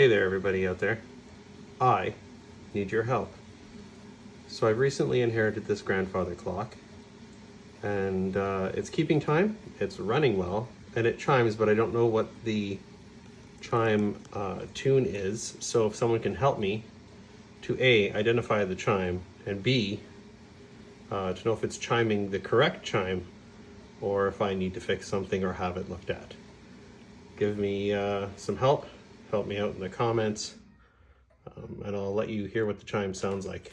Hey there, everybody out there. I need your help. So I've recently inherited this grandfather clock, and it's keeping time, it's running well, and it chimes, but I don't know what the chime tune is. So if someone can help me to A, identify the chime, and B, to know if it's chiming the correct chime, or if I need to fix something or have it looked at. Give me some help me out in the comments, and I'll let you hear what the chime sounds like.